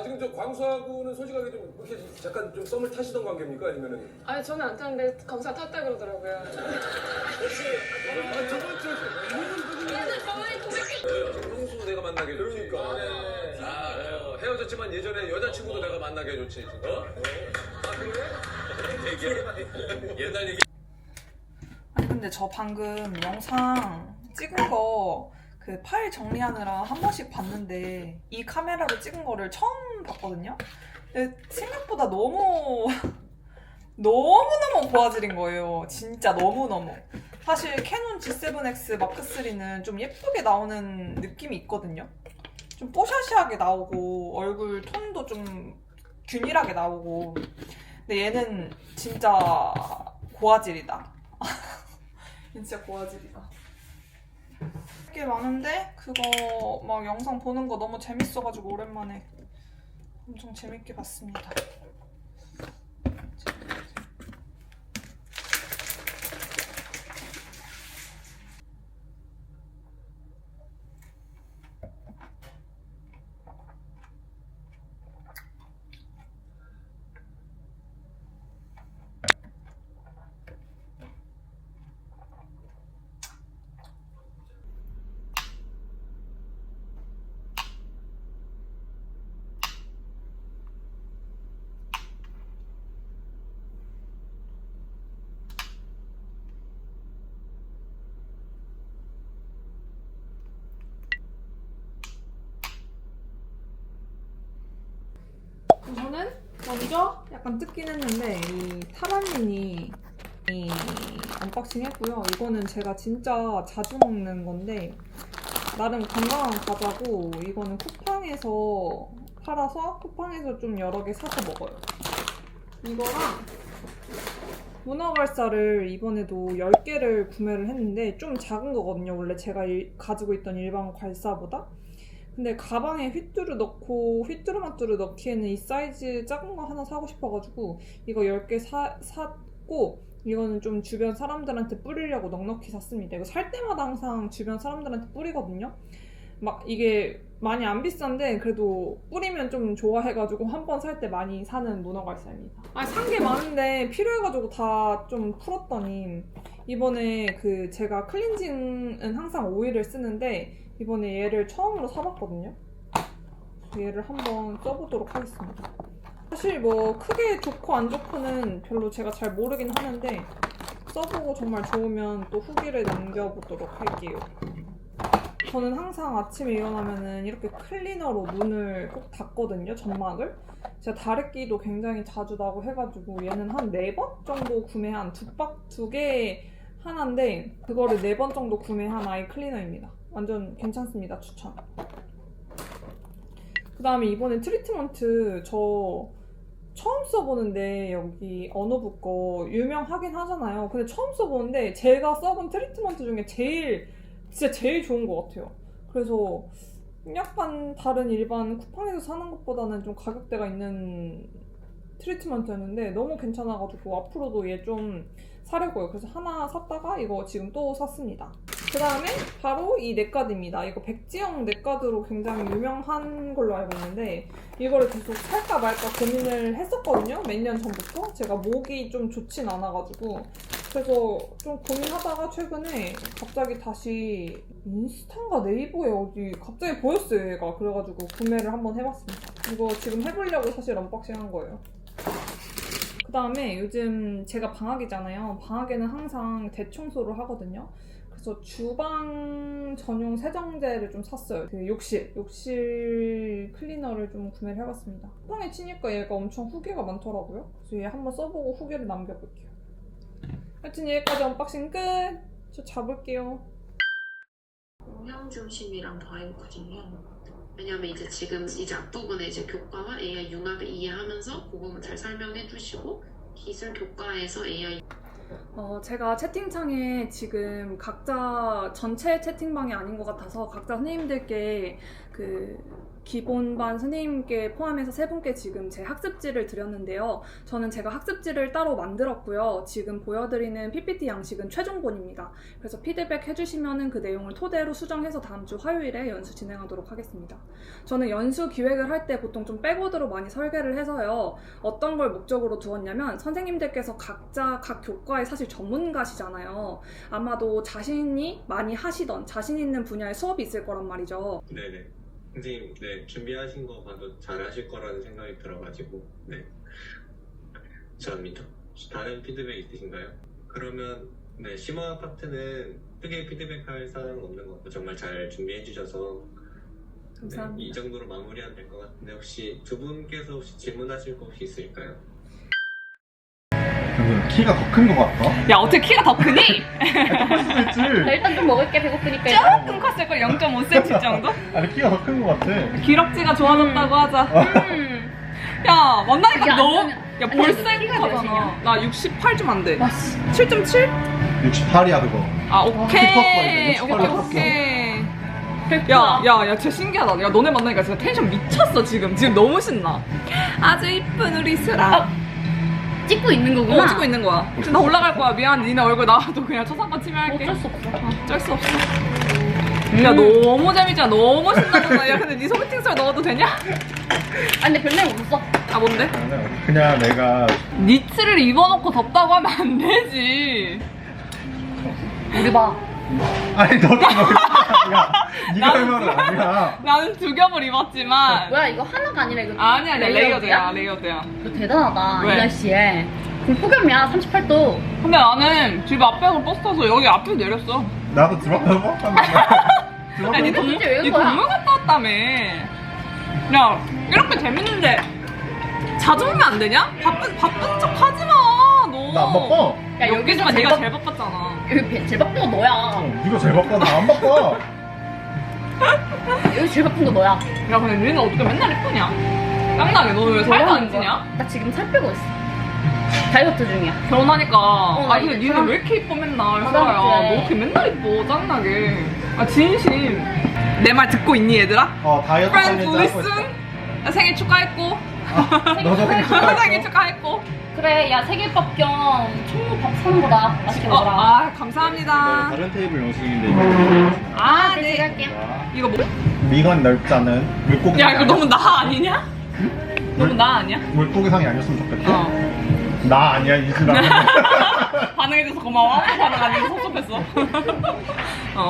지금 저 광수하고는 솔직하게 좀 이렇게 잠깐 좀 썸을 타시던 관계입니까? 아니면은? 아니 저는 안 탔는데 검사 탔다 그러더라고요. 혹시 저번 주 형수 내가 만나게 해줬지. 그러니까. 헤어졌지만 예전에 여자친구도 내가 만나게 해줬지. 옛날 얘기. 아니 근데 저 방금 영상 찍은 거 그 파일 정리하느라 한 번씩 봤는데 이 카메라로 찍은 거를 처음 봤거든요? 근데 생각보다 너무너무 고화질인 거예요. 진짜 너무너무. 사실 캐논 G7X 마크3는 좀 예쁘게 나오는 느낌이 있거든요. 좀 뽀샤시하게 나오고 얼굴 톤도 좀 균일하게 나오고 근데 얘는 진짜 고화질이다. 진짜 고화질이다. 꽤 많은데 그거 막 영상 보는 거 너무 재밌어가지고 오랜만에 엄청 재밌게 봤습니다. 우선은 먼저 약간 뜯긴 했는데 이 타반미니 이 언박싱 했고요. 이거는 제가 진짜 자주 먹는 건데 나름 건강한 과자고 이거는 쿠팡에서 팔아서 쿠팡에서 좀 여러 개 사서 먹어요. 이거랑 문어발사를 이번에도 10개를 구매를 했는데 좀 작은 거거든요. 원래 제가 가지고 있던 일반 괄사보다. 근데 가방에 휘뚜루 넣고 휘뚜루마뚜루 넣기에는 이 사이즈 작은 거 하나 사고 싶어가지고 이거 10개 샀고 이거는 좀 주변 사람들한테 뿌리려고 넉넉히 샀습니다. 이거 살 때마다 항상 주변 사람들한테 뿌리거든요. 막 이게 많이 안 비싼데 그래도 뿌리면 좀 좋아해가지고 한 번 살 때 많이 사는 문어갈사입니다. 아니 산 게 많은데 필요해가지고 다 좀 풀었더니 이번에 그 제가 클렌징은 항상 오일을 쓰는데 이번에 얘를 처음으로 사봤거든요. 얘를 한번 써보도록 하겠습니다. 사실 뭐 크게 좋고 안 좋고는 별로 제가 잘 모르긴 하는데 써보고 정말 좋으면 또 후기를 남겨보도록 할게요. 저는 항상 아침에 일어나면은 이렇게 클리너로 문을 꼭 닫거든요, 점막을. 제가 다래끼도 굉장히 자주 나고 해가지고 얘는 한 4번 정도 구매한 두 개 하나인데 그거를 4번 정도 구매한 아이 클리너입니다. 완전 괜찮습니다. 추천. 그 다음에 이번에 트리트먼트 저 처음 써보는데 여기 어노브 거 유명하긴 하잖아요. 근데 처음 써보는데 제가 써본 트리트먼트 중에 진짜 제일 좋은 것 같아요. 그래서 약간 다른 일반 쿠팡에서 사는 것보다는 좀 가격대가 있는 트리트먼트였는데 너무 괜찮아가지고 앞으로도 얘 좀 사려고요. 그래서 하나 샀다가 이거 지금 또 샀습니다. 그 다음에 바로 이 넷가드입니다. 이거 백지영 넷가드로 굉장히 유명한 걸로 알고 있는데 이거를 계속 살까 말까 고민을 했었거든요. 몇 년 전부터. 제가 목이 좀 좋진 않아가지고 그래서 좀 고민하다가 최근에 갑자기 다시 인스타인가 네이버에 어디 갑자기 보였어요, 얘가. 그래가지고 구매를 한번 해봤습니다. 이거 지금 해보려고 사실 언박싱 한 거예요. 그 다음에 요즘 제가 방학이잖아요. 방학에는 항상 대청소를 하거든요. 그래서 주방 전용 세정제를 좀 샀어요. 그 욕실 클리너를 좀 구매를 해봤습니다. 쿠팡에 치니까 얘가 엄청 후기가 많더라고요. 그래서 얘 한번 써보고 후기를 남겨볼게요. 하여튼 여기까지 언박싱 끝! 저 잡을게요. 응용 중심이랑 더 해보거든요. 왜냐면 이제 지금 이제 앞부분에 이제 교과와 AI 융합을 이해하면서 그 부분 잘 설명해 주시고 기술 교과에서 AI 제가 채팅창에 지금 각자 전체 채팅방이 아닌 것 같아서 각자 선생님들께 그 기본반 선생님께 포함해서 3분께 지금 제 학습지를 드렸는데요. 저는 제가 학습지를 따로 만들었고요. 지금 보여드리는 PPT 양식은 최종본입니다. 그래서 피드백 해주시면은 그 내용을 토대로 수정해서 다음 주 화요일에 연수 진행하도록 하겠습니다. 저는 연수 기획을 할 때 보통 좀 백워드로 많이 설계를 해서요. 어떤 걸 목적으로 두었냐면 선생님들께서 각자 각 교과의 사실 전문가시잖아요. 아마도 자신이 많이 하시던 자신 있는 분야의 수업이 있을 거란 말이죠. 네네. 선생님, 네, 준비하신 거 봐도 잘 하실 거라는 생각이 들어가지고, 네. 감사합니다. 다른 피드백 있으신가요? 그러면, 네, 심화 파트는 크게 피드백할 사항은 없는 것 같고, 정말 잘 준비해주셔서, 감사합니다. 네, 이 정도로 마무리하면 될 것 같은데, 혹시 두 분께서 혹시 질문하실 거 혹시 있을까요? 키가 더 큰 것 같다? 야 어떻게 키가 더 크니? 했지? 나 일단 좀 먹을게 배고프니까. 조금 컸을걸 0.5cm 정도? 아니 키가 더 큰 것 같아. 기럭지가 좋아졌다고 하자. 야 만나니까 이게 안 너, 되면- 야 아니, 벌써 너 키가 행복하잖아. 몇이냐? 나 68 좀 안 돼. 와, 씨. 7.7? 68이야 그거. 아 힙합 오케이. 보이네, 오케이 힙합 오케이. 야 진짜 신기하다. 야 너네 만나니까 진짜 텐션 미쳤어 지금. 지금 너무 신나. 아주 이쁜 우리 수라. 찍고 있는 거구나. 찍고 있는 거야. 지금 나 올라갈 거야. 미안. 니네 얼굴 나와도 그냥 초상권 침해할게. 어쩔 수 없어. 어쩔 수 없어. 야 너무 재밌잖아. 너무 신나잖아. 야 근데 네 소개팅 썰 넣어도 되냐? 아니 근데 별명 없어. 아 뭔데? 그냥 내가 니트를 입어놓고 덥다고 하면 안 되지. 우리 봐. 아니 너도 야 네가 할 말은 아니야. 나는 두 겹을 입었지만 뭐야 이거 하나가 아니라 이거. 아니야 레이어드야? 레이어드야. 너 대단하다. 왜? 이 날씨에. 그럼 폭염이야 38도. 근데 나는 집 앞에서 버스 타서 여기 앞에 내렸어. 나도 집 앞에서 먹었단 말이야. 집 야, 앞에서 니 너 동물, 진짜 왜 니 그런 거야? 동물 갔다 왔다며. 야, 이렇게 재밌는데 자주 오면 안 되냐? 바쁜 척 하지 마, 너. 나안 바빠. 야, 여기지만 여기서 네가 제일 제일 바빴잖아. 여기 제일 바쁜 거 너야. 네가 제일 바빠. 나 안 바빠. 여기 제일 바쁜 거 너야. 야, 근데 니는 어떻게 맨날 이쁘냐? 짱나게 너는 왜 살도 안 찌냐? 나 지금 살 빼고 있어. 다이어트 중이야. 결혼하니까. 나 아니, 근데 이제 니는 사람- 왜 이렇게 이뻐 맨날, 사람 소라야. 그래. 너 어떻게 맨날 이뻐, 짱나게. 아, 진심. 내 말 듣고 있니, 얘들아? 다이어트 프렌드 챌린지 하고 리슨? 있어. 나 생일 축하했고. 너도 생일 축하했어? 생일 축하했고. 그래 야 생일밥 겸 총무밥 사는 거다. 맛있게 먹어라. 아, 감사합니다. 다른 테이블 영수증인데 이거. 아, 네 네. 제가 할게요. 이거 뭐? 미간 넓자는 물고기. 야, 이거 너무 나 아니냐? 너무 나 아니야? 물고기상이 아니었으면 좋겠다. 어. 나 아니야 이지라. 반응해줘서 고마워. 반응 안 해서 섭섭했어.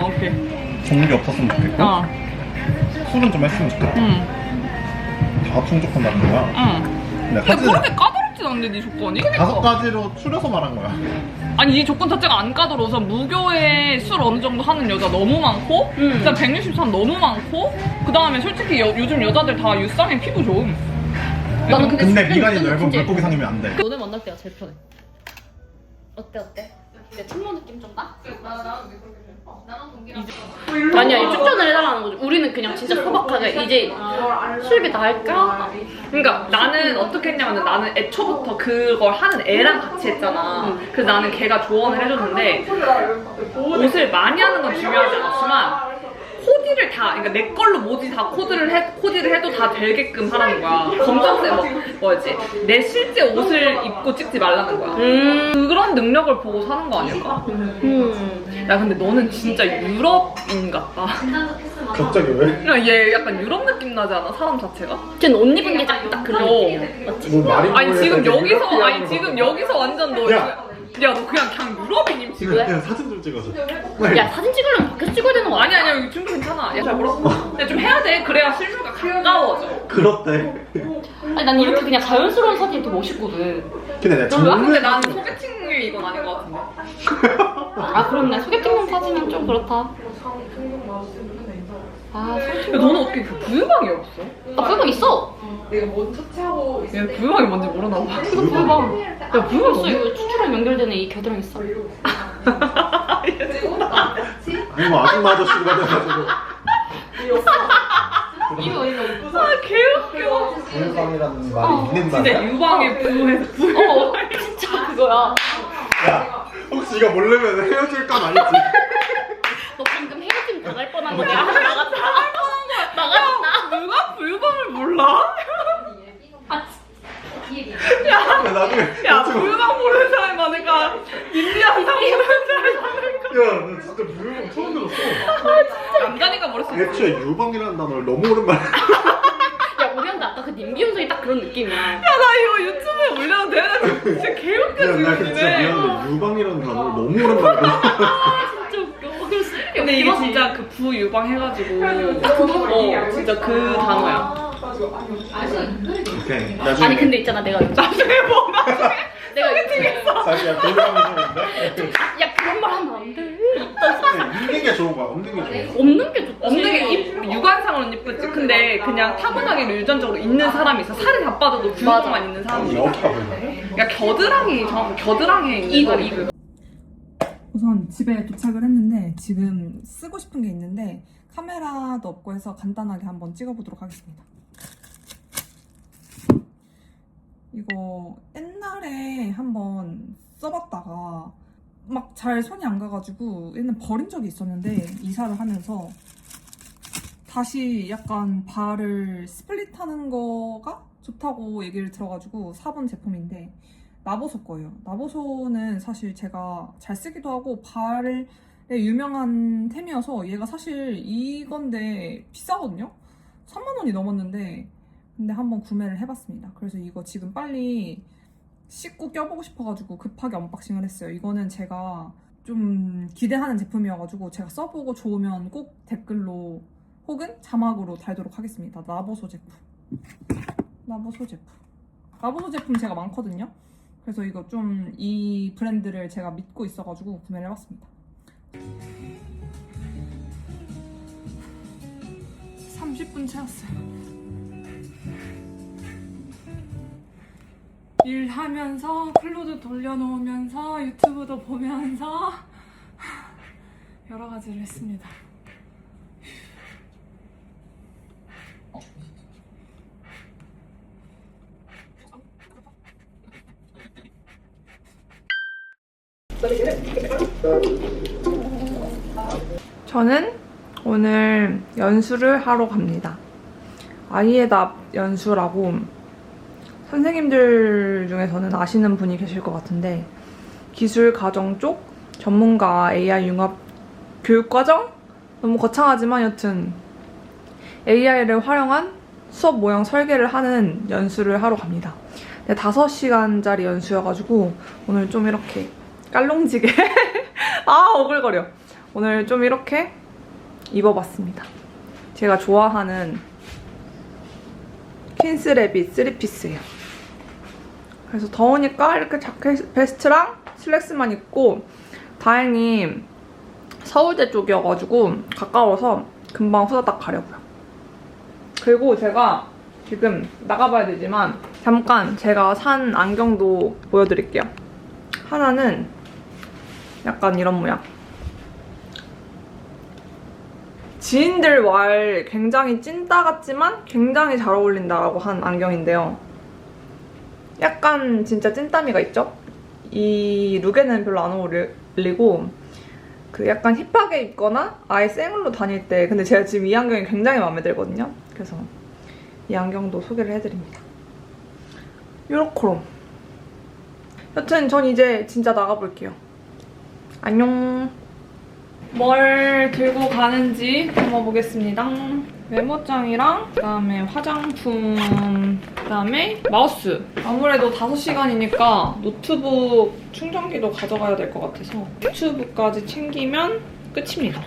오케이. 종류 없었으면 좋겠고. 술은 좀 했으면 좋겠다. 다 충족한다는 거야. 근데 근데 사실 그렇게 까다롭진 않은데, 네 조건이? 5가지로 추려서 말한 거야. 아니, 이 조건 자체가 안 까다로워서 무교에 술 어느 정도 하는 여자 너무 많고, 그다음 163 너무 많고, 그 다음에 솔직히 요즘 여자들 다 유쌍해 피부 좋음. 나는 근데 근데 주변 미간이 있는 넓은 진짜 물고기상이면 안 돼. 너네 만날 때가 제일 편해. 어때? 내 친모 느낌 좀 나? 아니야, 이 추천을 해달라는 거지. 우리는 그냥 진짜 소박하게 이제 술비 다 할까? 그러니까 나는 어떻게 했냐면 나는 애초부터 그걸 하는 애랑 같이 했잖아. 그래서 나는 걔가 조언을 해줬는데 옷을 많이 하는 건 중요하지 않지만 코디를 다, 그러니까 내 걸로 뭐지 다 코디를 해도 다 되게끔 하라는 거야. 검정색 뭐였지? 내 실제 옷을 입고 찍지 말라는 거야. 그런 능력을 보고 사는 거 아닐까? 야 근데 너는 진짜 유럽인 같다. 갑자기 왜? 그냥 얘 약간 유럽 느낌 나지 않아? 사람 자체가? 쟤는 옷 입은 게 딱 그런 느낌이야. 맞지? 뭐 말이 아니 지금 여기서 완전 너 야 너 그냥 유럽인임 지금. 야, 사진 좀 찍어줘. 야 사진 찍으려면 밖에서 찍어야 되는 거 아니야? 아니야 여기 준비 괜찮아. 야 잘 물었어. 근데 좀 해야 돼. 그래야 실물과 가까워져. 그렇대. 아니 난 이렇게 그냥 자연스러운 사진이 더 멋있거든. 근데 내가 아 근데 정말 난 소개팅이 이건 아닌 것 같은데. 아 그렇네. 소개팅용 사진은 좀 그렇다. 아 야 너는 어떻게 그 부유방이 없어? 나 불방 있어. 얘 부유방이 뭔지 모르나 봐. 이거 불방. 야 불방 있어. 이거 추추랑 연결되는 이 겨드랑이 있어. 이거 아줌마 아저씨가 돼가지고. 이거 아 개웃겨. 부유방이라는 말이 있는 진짜 말이야? 유방에 부유해서 부유. 진짜 그거야. 야, 혹시 이거 모르면 헤어질 건 아니지? 너 방금 헤어짐 당할 뻔한 거야. 나갔다. 나갔다. 누가 부유 수 있어. 애초에 유방이라는 단어를 너무 오랜만에. 야 우리한테 아까 그 님비 음성이 딱 그런 느낌이야. 나 이거 유튜브에 올려도 되나? 진짜 개웃겨 나 진짜 지금. 미안해. 유방이라는 단어를 너무 오랜만에. 진짜 웃겨. 그래서 근데 이게 진짜 그 부유방 해가지고 진짜 그 단어야. 오케이. 아니 근데 있잖아 내가 나중에 뭐 내가 유튜브에 자기야 돌아가면서 야 그런 말 하면 안 돼. 있는 게 좋은 거야. 없는 게 좋은 거야. 없는 게 좋지. 없는 게 육안상으로는 이쁘지. 근데 그냥 타고나기로 유전적으로 있는 사람이 있어. 살이 다 빠져도 부유방만 있는 사람이 있어. 여기가 보여. 그러니까 겨드랑이 정확히 겨드랑이에 있는 이거. 우선 집에 도착을 했는데 지금 쓰고 싶은 게 있는데 카메라도 없고 해서 간단하게 한번 찍어보도록 하겠습니다. 이거 옛날에 한번 써봤다가 막 잘 손이 안 가가지고 옛날 버린 적이 있었는데 이사를 하면서 다시 약간 발을 스플릿하는 거가 좋다고 얘기를 들어가지고 사본 제품인데 나보소 거예요. 나보소는 사실 제가 잘 쓰기도 하고 발에 유명한 템이어서 얘가 사실 이건데 비싸거든요? 3만 원이 넘었는데 근데 한번 구매를 해봤습니다. 그래서 이거 지금 빨리 씻고 껴보고 싶어가지고 급하게 언박싱을 했어요. 이거는 제가 좀 기대하는 제품이어가지고 제가 써보고 좋으면 꼭 댓글로 혹은 자막으로 달도록 하겠습니다. 나보소 제품. 나보소 제품 제가 많거든요. 그래서 이거 좀 이 브랜드를 제가 믿고 있어가지고 구매를 해봤습니다. 30분 채웠어요. 일하면서 클로드 돌려놓으면서 유튜브도 보면서 여러 가지를 했습니다. 저는 오늘 연수를 하러 갑니다. 아이에답 연수라고 선생님들 중에서는 아시는 분이 계실 것 같은데 기술 과정 쪽 전문가 AI 융합 교육과정? 너무 거창하지만 여튼 AI를 활용한 수업 모형 설계를 하는 연수를 하러 갑니다. 네, 5시간짜리 연수여가지고 오늘 좀 이렇게 깔롱지게 아 오글거려. 오늘 좀 이렇게 입어봤습니다. 제가 좋아하는 퀸스레빗 3피스예요. 그래서 더우니까 이렇게 자켓 베스트랑 슬랙스만 입고 다행히 서울대 쪽이어가지고 가까워서 금방 후다닥 가려고요. 그리고 제가 지금 나가봐야 되지만 잠깐 제가 산 안경도 보여드릴게요. 하나는 약간 이런 모양. 지인들 말 굉장히 찐따 같지만 굉장히 잘 어울린다라고 한 안경인데요. 약간 진짜 찐따미가 있죠? 이 룩에는 별로 안 어울리고 그 약간 힙하게 입거나 아예 생얼로 다닐 때 근데 제가 지금 이 안경이 굉장히 마음에 들거든요. 그래서 이 안경도 소개를 해드립니다. 요렇게로 여튼 전 이제 진짜 나가볼게요. 안녕. 뭘 들고 가는지 한번 보겠습니다. 메모장이랑 그다음에 화장품, 그다음에 마우스. 아무래도 5시간이니까 노트북 충전기도 가져가야 될 것 같아서 유튜브까지 챙기면 끝입니다.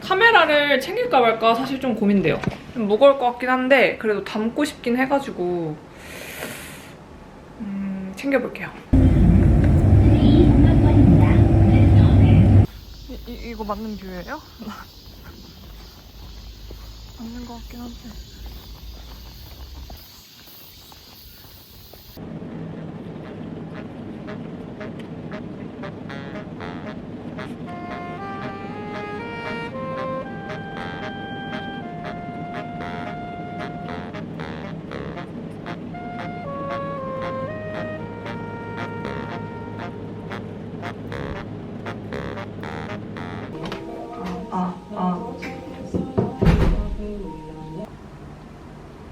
카메라를 챙길까 말까 사실 좀 고민돼요. 좀 무거울 것 같긴 한데 그래도 담고 싶긴 해가지고 챙겨볼게요. 이거 맞는 뷰예요? 맞는 것 같긴 한데.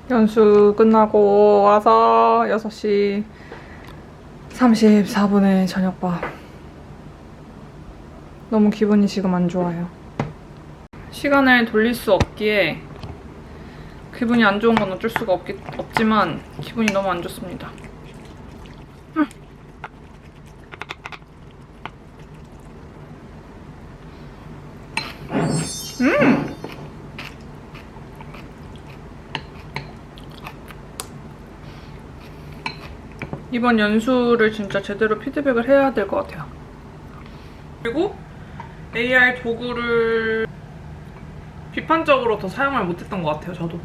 연수 끝나고 와서 6시 34분에 저녁밥. 너무 기분이 지금 안 좋아요. 시간을 돌릴 수 없기에 기분이 안 좋은 건 어쩔 수가 없지만 기분이 너무 안 좋습니다. 이번 연수를 진짜 제대로 피드백을 해야 될 것 같아요. 그리고 AR 도구를 비판적으로 더 사용을 못했던 것 같아요, 저도.